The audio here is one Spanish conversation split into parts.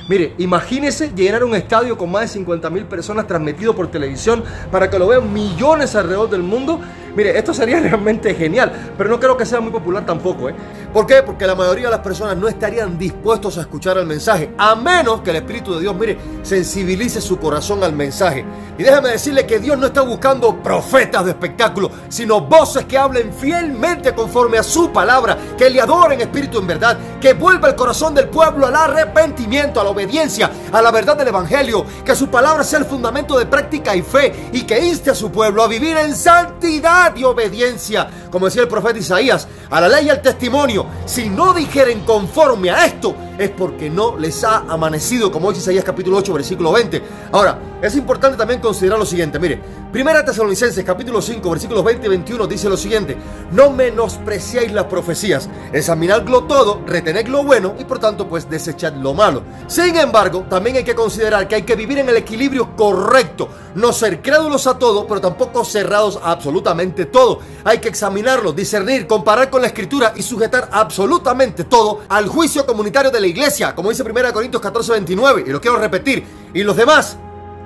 Mire, imagínese llenar un estadio con más de 50,000 personas transmitido por televisión para que lo vean millones alrededor del mundo. Mire, esto sería realmente genial, pero no creo que sea muy popular tampoco, ¿eh? ¿Por qué? Porque la mayoría de las personas no estarían dispuestos a escuchar el mensaje, a menos que el Espíritu de Dios, mire, sensibilice su corazón al mensaje. Y déjame decirle que Dios no está buscando profetas de espectáculo, sino voces que hablen fielmente conforme a su palabra, que le adoren espíritu en verdad, que vuelva el corazón del pueblo al arrepentimiento, a la obediencia, a la verdad del evangelio, que su palabra sea el fundamento de práctica y fe, y que inste a su pueblo a vivir en santidad y obediencia, como decía el profeta Isaías, a la ley y al testimonio. Si no dijeren conforme a esto, es porque no les ha amanecido, como dice Isaías capítulo 8, versículo 20. Ahora, es importante también considerar lo siguiente, mire, Primera Tesalonicenses capítulo 5, versículos 20 y 21 dice lo siguiente: no menospreciéis las profecías, examinadlo todo, retened lo bueno y por tanto pues desechad lo malo. Sin embargo, también hay que considerar que hay que vivir en el equilibrio correcto, no ser crédulos a todo, pero tampoco cerrados a absolutamente todo. Hay que examinarlo, discernir, comparar con la Escritura y sujetar absolutamente todo al juicio comunitario de la iglesia, como dice 1 Corintios 14, 29, y lo quiero repetir, y los demás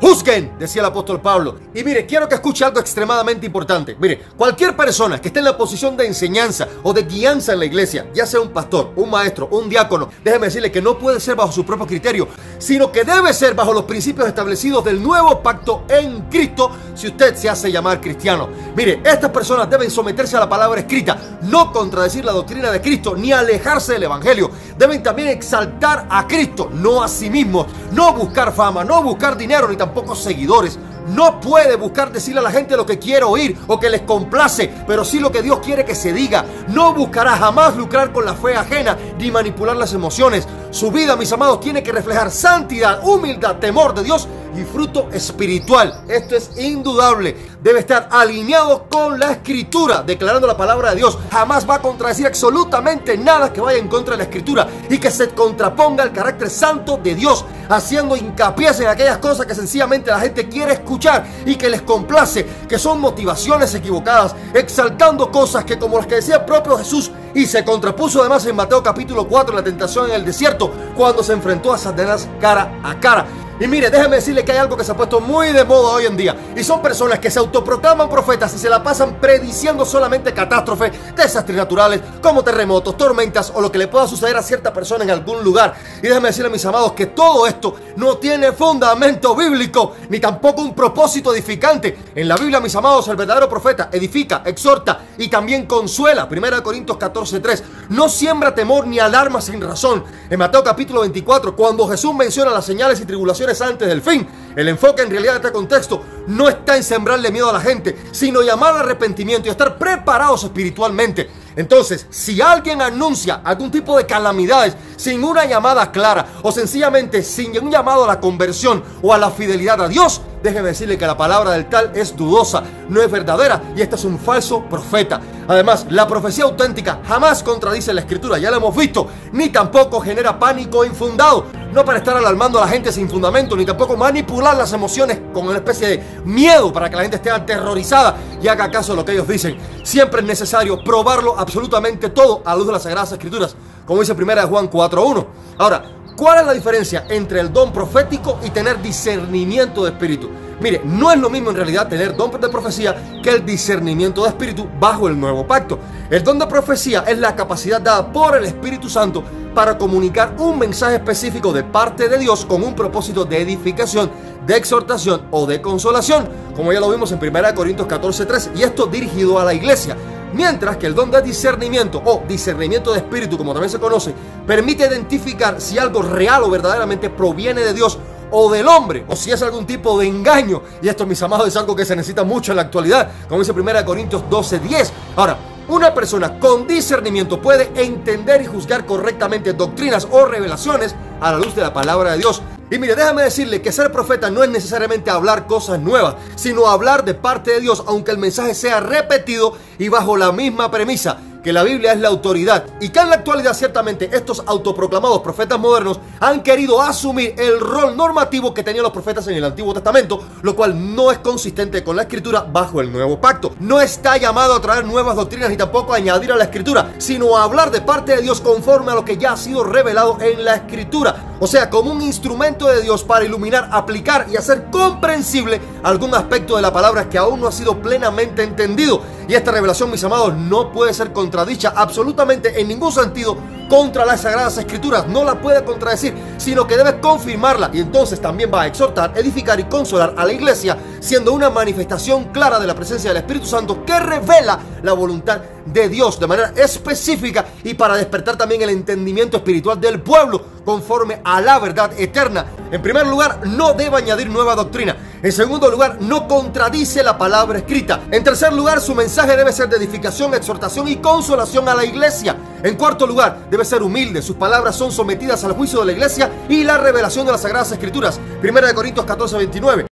juzguen, decía el apóstol Pablo. Y mire, quiero que escuche algo extremadamente importante. Mire, cualquier persona que esté en la posición de enseñanza o de guianza en la iglesia, ya sea un pastor, un maestro, un diácono, déjeme decirle que no puede ser bajo su propio criterio, sino que debe ser bajo los principios establecidos del nuevo pacto en Cristo, si usted se hace llamar cristiano. Mire, estas personas deben someterse a la palabra escrita, no contradecir la doctrina de Cristo, ni alejarse del evangelio. Deben también exaltar a Cristo, no a sí mismos, no buscar fama, no buscar dinero, ni tampoco seguidores. No puede buscar decirle a la gente lo que quiere oír o que les complace, pero sí lo que Dios quiere que se diga. No buscará jamás lucrar con la fe ajena ni manipular las emociones. Su vida, mis amados, tiene que reflejar santidad, humildad, temor de Dios y fruto espiritual. Esto es indudable. Debe estar alineado con la Escritura, declarando la palabra de Dios. Jamás va a contradecir absolutamente nada que vaya en contra de la Escritura y que se contraponga al carácter santo de Dios, haciendo hincapié en aquellas cosas que sencillamente la gente quiere escuchar y que les complace, que son motivaciones equivocadas, exaltando cosas que, como las que decía el propio Jesús, y se contrapuso además en Mateo capítulo 4, la tentación en el desierto, cuando se enfrentó a Satanás cara a cara. Y mire, déjeme decirle que hay algo que se ha puesto muy de moda hoy en día, y son personas que se autoproclaman profetas y se la pasan prediciendo solamente catástrofes, desastres naturales, como terremotos, tormentas o lo que le pueda suceder a cierta persona en algún lugar. Y déjeme decirle, mis amados, que todo esto no tiene fundamento bíblico, ni tampoco un propósito edificante. En la Biblia, mis amados, el verdadero profeta edifica, exhorta y también consuela. 1 Corintios 14:3. No siembra temor ni alarma sin razón. En Mateo capítulo 24, cuando Jesús menciona las señales y tribulaciones antes del fin, el enfoque en realidad de este contexto no está en sembrarle miedo a la gente, sino llamar al arrepentimiento y estar preparados espiritualmente. Entonces, si alguien anuncia algún tipo de calamidades sin una llamada clara o sencillamente sin un llamado a la conversión o a la fidelidad a Dios, déjeme decirle que la palabra del tal es dudosa, no es verdadera y este es un falso profeta. Además, la profecía auténtica jamás contradice la Escritura, ya lo hemos visto, ni tampoco genera pánico infundado. No para estar alarmando a la gente sin fundamento, ni tampoco manipular las emociones con una especie de miedo para que la gente esté aterrorizada y haga caso de lo que ellos dicen. Siempre es necesario probarlo absolutamente todo a la luz de las Sagradas Escrituras, como dice 1 Juan 4:1. Ahora, ¿cuál es la diferencia entre el don profético y tener discernimiento de espíritu? Mire, no es lo mismo en realidad tener don de profecía que el discernimiento de espíritu bajo el nuevo pacto. El don de profecía es la capacidad dada por el Espíritu Santo para comunicar un mensaje específico de parte de Dios con un propósito de edificación, de exhortación o de consolación, como ya lo vimos en 1 Corintios 14:3, y esto dirigido a la iglesia. Mientras que el don de discernimiento o discernimiento de espíritu, como también se conoce, permite identificar si algo real o verdaderamente proviene de Dios o del hombre, o si es algún tipo de engaño. Y esto, mis amados, es algo que se necesita mucho en la actualidad, como dice 1 Corintios 12:10. Ahora, una persona con discernimiento puede entender y juzgar correctamente doctrinas o revelaciones a la luz de la palabra de Dios. Y mire, déjame decirle que ser profeta no es necesariamente hablar cosas nuevas, sino hablar de parte de Dios, aunque el mensaje sea repetido y bajo la misma premisa. que la Biblia es la autoridad y que en la actualidad ciertamente estos autoproclamados profetas modernos han querido asumir el rol normativo que tenían los profetas en el Antiguo Testamento, lo cual no es consistente con la Escritura bajo el Nuevo Pacto. No está llamado a traer nuevas doctrinas ni tampoco a añadir a la Escritura, sino a hablar de parte de Dios conforme a lo que ya ha sido revelado en la Escritura. O sea, como un instrumento de Dios para iluminar, aplicar y hacer comprensible algún aspecto de la palabra que aún no ha sido plenamente entendido. Y esta revelación, mis amados, no puede ser contradicha absolutamente en ningún sentido contra las Sagradas Escrituras. No la puede contradecir, sino que debe confirmarla. Y entonces también va a exhortar, edificar y consolar a la iglesia, siendo una manifestación clara de la presencia del Espíritu Santo que revela la voluntad de Dios de manera específica y para despertar también el entendimiento espiritual del pueblo conforme a la verdad eterna. En primer lugar, no debe añadir nueva doctrina. En segundo lugar, no contradice la palabra escrita. En tercer lugar, su mensaje debe ser de edificación, exhortación y consolación a la iglesia. En cuarto lugar, debe ser humilde. Sus palabras son sometidas al juicio de la iglesia y la revelación de las Sagradas Escrituras. 1 Corintios 14:29.